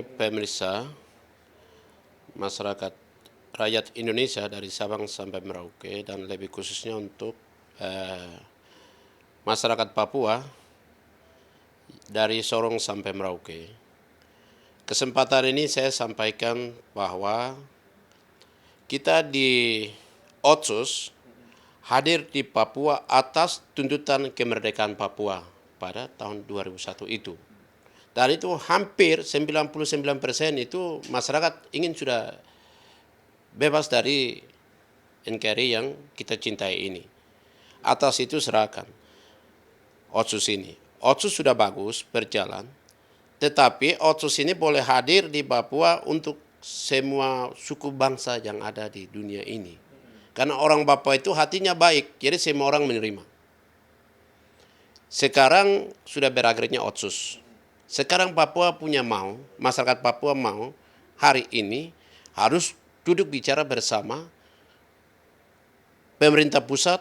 pemirsa, masyarakat rakyat Indonesia dari Sabang sampai Merauke dan lebih khususnya untuk masyarakat Papua dari Sorong sampai Merauke. Kesempatan ini saya sampaikan bahwa kita di Otsus hadir di Papua atas tuntutan kemerdekaan Papua pada tahun 2001 itu. Dan itu hampir 99% itu masyarakat ingin sudah bebas dari NKRI yang kita cintai ini. Atas itu serahkan Otsus ini. Otsus sudah bagus berjalan, tetapi Otsus ini boleh hadir di Papua untuk semua suku bangsa yang ada di dunia ini. Karena orang Papua itu hatinya baik, jadi semua orang menerima. Sekarang sudah berakhirnya Otsus. Sekarang Papua punya mau, masyarakat Papua mau hari ini harus duduk bicara bersama pemerintah pusat,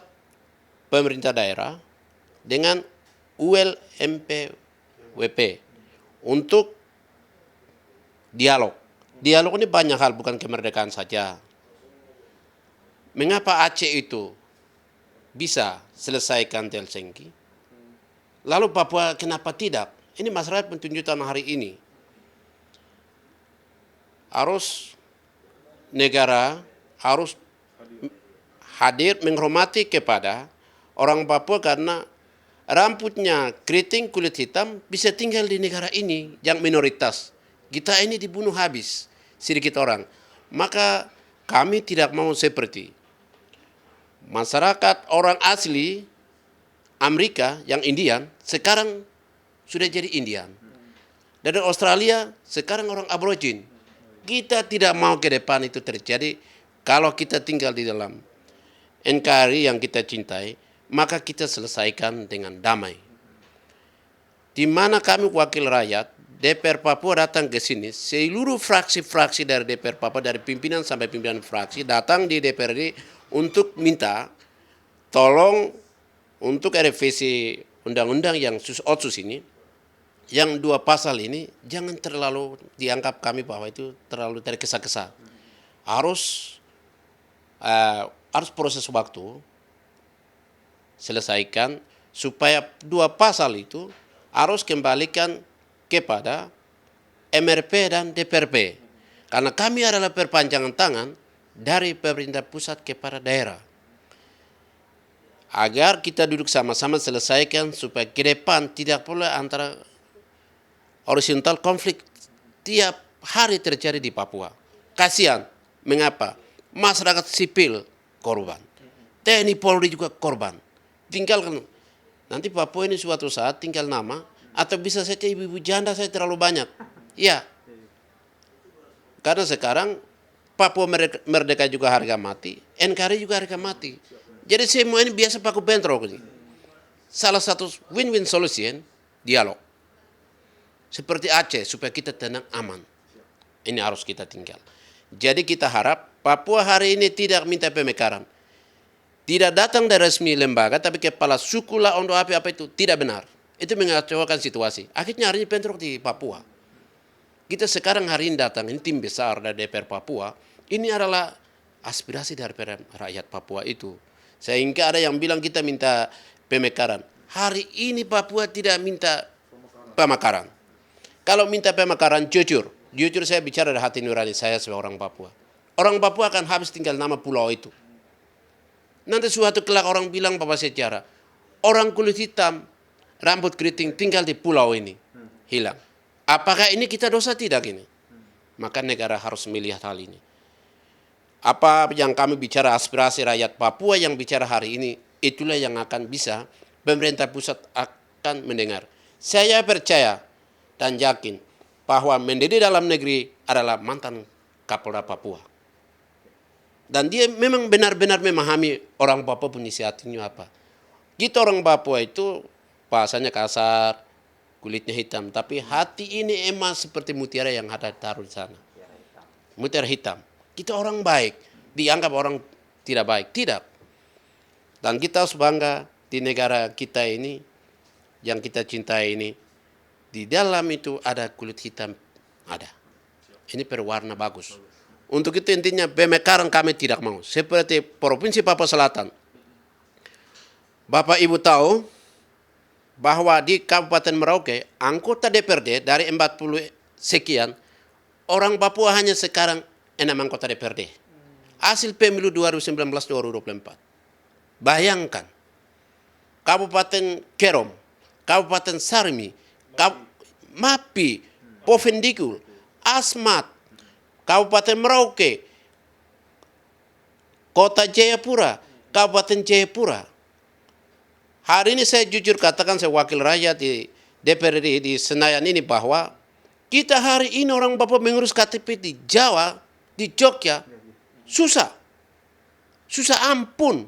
pemerintah daerah dengan ULMPWP untuk dialog. Dialog ini banyak hal, bukan kemerdekaan saja. Mengapa Aceh itu bisa selesaikan Helsinki? Lalu Papua kenapa tidak? Ini masyarakat pentunjukan hari ini. Harus negara harus hadir menghormati kepada orang Papua karena rambutnya keriting kulit hitam bisa tinggal di negara ini yang minoritas. Kita ini dibunuh habis sedikit orang. Maka kami tidak mau seperti masyarakat orang asli Amerika yang Indian sekarang sudah jadi Indian. Dari Australia sekarang orang aborigin. Kita tidak mau ke depan itu terjadi kalau kita tinggal di dalam NKRI yang kita cintai, maka kita selesaikan dengan damai. Di mana kami wakil rakyat, DPR Papua datang ke sini, seluruh fraksi-fraksi dari DPR Papua, dari pimpinan sampai pimpinan fraksi, datang di DPRD untuk minta tolong untuk revisi undang-undang yang Otsus ini, yang 2 pasal ini jangan terlalu dianggap kami bahwa itu terlalu tergesa-gesa. Harus proses waktu selesaikan supaya 2 pasal itu harus kembalikan kepada MRP dan DPRP. Karena kami adalah perpanjangan tangan dari pemerintah pusat kepada daerah. Agar kita duduk sama-sama selesaikan supaya ke depan tidak boleh antara horizontal konflik tiap hari terjadi di Papua. Kasihan. Mengapa? Masyarakat sipil korban. TNI Polri juga korban. Tinggalkan. Nanti Papua ini suatu saat tinggal nama atau bisa saja ibu-ibu janda saya terlalu banyak. Ya. Karena sekarang Papua merdeka juga harga mati, NKRI juga harga mati. Jadi semua ini biasa paku bentrok ini. Salah satu win-win solution dialog. Seperti Aceh supaya kita tenang aman. Ini harus kita tinggal. Jadi kita harap Papua hari ini tidak minta pemekaran. Tidak datang dari resmi lembaga tapi kepala suku lah untuk apa itu tidak benar. Itu mengacaukan situasi. Akhirnya hari ini bentrok di Papua. Kita sekarang hari ini datang, ini tim besar dari DPR Papua. Ini adalah aspirasi dari rakyat Papua itu. Sehingga ada yang bilang kita minta pemekaran. Hari ini Papua tidak minta pemekaran. Kalau minta pemekaran jujur saya bicara dari hati nurani saya sebagai orang Papua. Orang Papua akan habis tinggal nama pulau itu. Nanti suatu kelak orang bilang Bapak sejarah, orang kulit hitam, rambut keriting tinggal di pulau ini, hilang. Apakah ini kita dosa tidak ini? Maka negara harus melihat hal ini. Apa yang kami bicara aspirasi rakyat Papua yang bicara hari ini, itulah yang akan bisa pemerintah pusat akan mendengar. Saya percaya dan yakin bahwa Menteri Dalam Negeri adalah mantan Kapolda Papua. Dan dia memang benar-benar memahami orang Papua punya hatinya apa. Kita orang Papua itu bahasanya kasar, kulitnya hitam. Tapi hati ini emang seperti mutiara yang ada taruh di sana. Mutiara hitam. Kita orang baik, dianggap orang tidak baik. Tidak. Dan kita harus bangga di negara kita ini, yang kita cintai ini. Di dalam itu ada kulit hitam, ada. Ini berwarna bagus. Untuk itu intinya pemekaran kami tidak mau. Seperti Provinsi Papua Selatan. Bapak Ibu tahu bahwa di Kabupaten Merauke, anggota DPRD dari 40 sekian, orang Papua hanya sekarang 6 anggota DPRD. Hasil pemilu 2019-2024. Bayangkan, Kabupaten Kerom, Kabupaten Sarimi, Mapi, Povendikul, Asmat, Kabupaten Merauke, Kota Jayapura, Kabupaten Jayapura. Hari ini saya jujur katakan, saya wakil rakyat di DPRD di Senayan ini, bahwa kita hari ini orang Papua mengurus KTP di Jawa, di Jogja, susah. Susah ampun.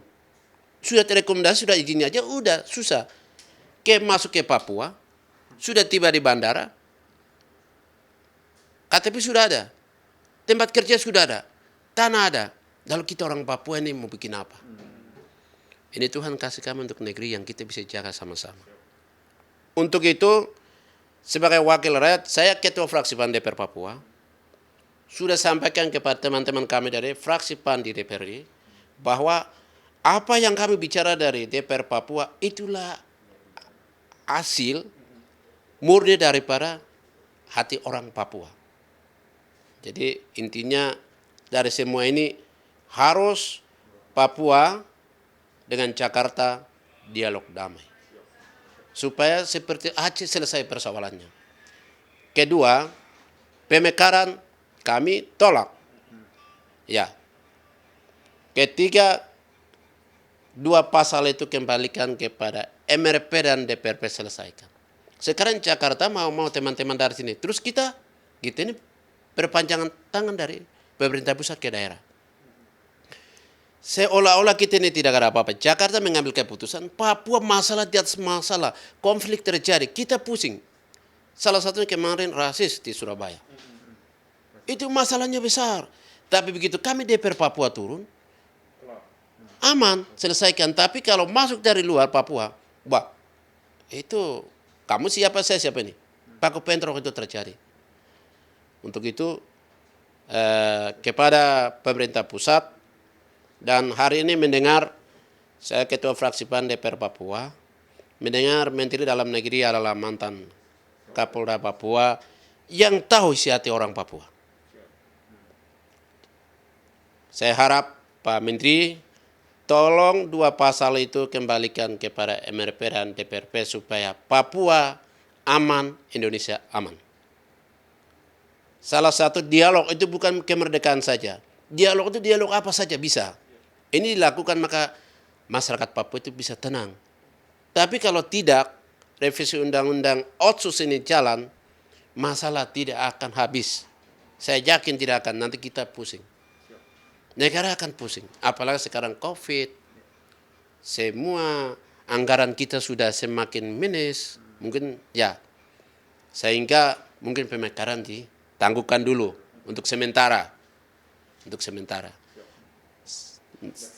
Sudah rekomendasi, sudah izinnya aja, udah susah. Masuk ke Papua, sudah tiba di bandara, KTP sudah ada, tempat kerja sudah ada, tanah ada. Lalu kita orang Papua ini mau bikin apa? Ini Tuhan kasih kami untuk negeri yang kita bisa jaga sama-sama. Untuk itu, sebagai wakil rakyat, saya Ketua Fraksi PAN DPR Papua, sudah sampaikan kepada teman-teman kami dari fraksi PAN di DPRD, bahwa apa yang kami bicara dari DPR Papua itulah hasil murni daripada hati orang Papua. Jadi intinya dari semua ini harus Papua dengan Jakarta dialog damai. Supaya seperti Aceh selesai persoalannya. Kedua, pemekaran kami tolak. Ya. Ketiga, 2 pasal itu kembalikan kepada MRP dan DPRP selesaikan. Sekarang Jakarta mau teman-teman dari sini. Terus kita ini perpanjangan tangan dari pemerintah pusat ke daerah. Seolah-olah kita ini tidak ada apa-apa. Jakarta mengambil keputusan, Papua masalah di atas masalah, konflik terjadi, kita pusing. Salah satunya kemarin rasis di Surabaya. Itu masalahnya besar. Tapi begitu kami DPR Papua turun, aman, selesaikan. Tapi kalau masuk dari luar Papua, itu kamu siapa, saya siapa ini? Paku Pentrok itu terjadi. Untuk itu, kepada pemerintah pusat, dan hari ini mendengar, saya Ketua Fraksi PAN DPR Papua, mendengar Menteri Dalam Negeri adalah mantan Kapolda Papua yang tahu isi hati orang Papua. Saya harap Pak Menteri, tolong 2 pasal itu kembalikan kepada MRP dan DPRP supaya Papua aman, Indonesia aman. Salah satu dialog itu bukan kemerdekaan saja. Dialog itu dialog apa saja bisa. Ini dilakukan maka masyarakat Papua itu bisa tenang. Tapi kalau tidak, revisi undang-undang Otsus ini jalan, masalah tidak akan habis. Saya yakin tidak akan, nanti kita pusing. Negara akan pusing. Apalagi sekarang COVID, semua anggaran kita sudah semakin minus. Mungkin ya, sehingga mungkin pemekaran ditangguhkan dulu untuk sementara. Untuk sementara.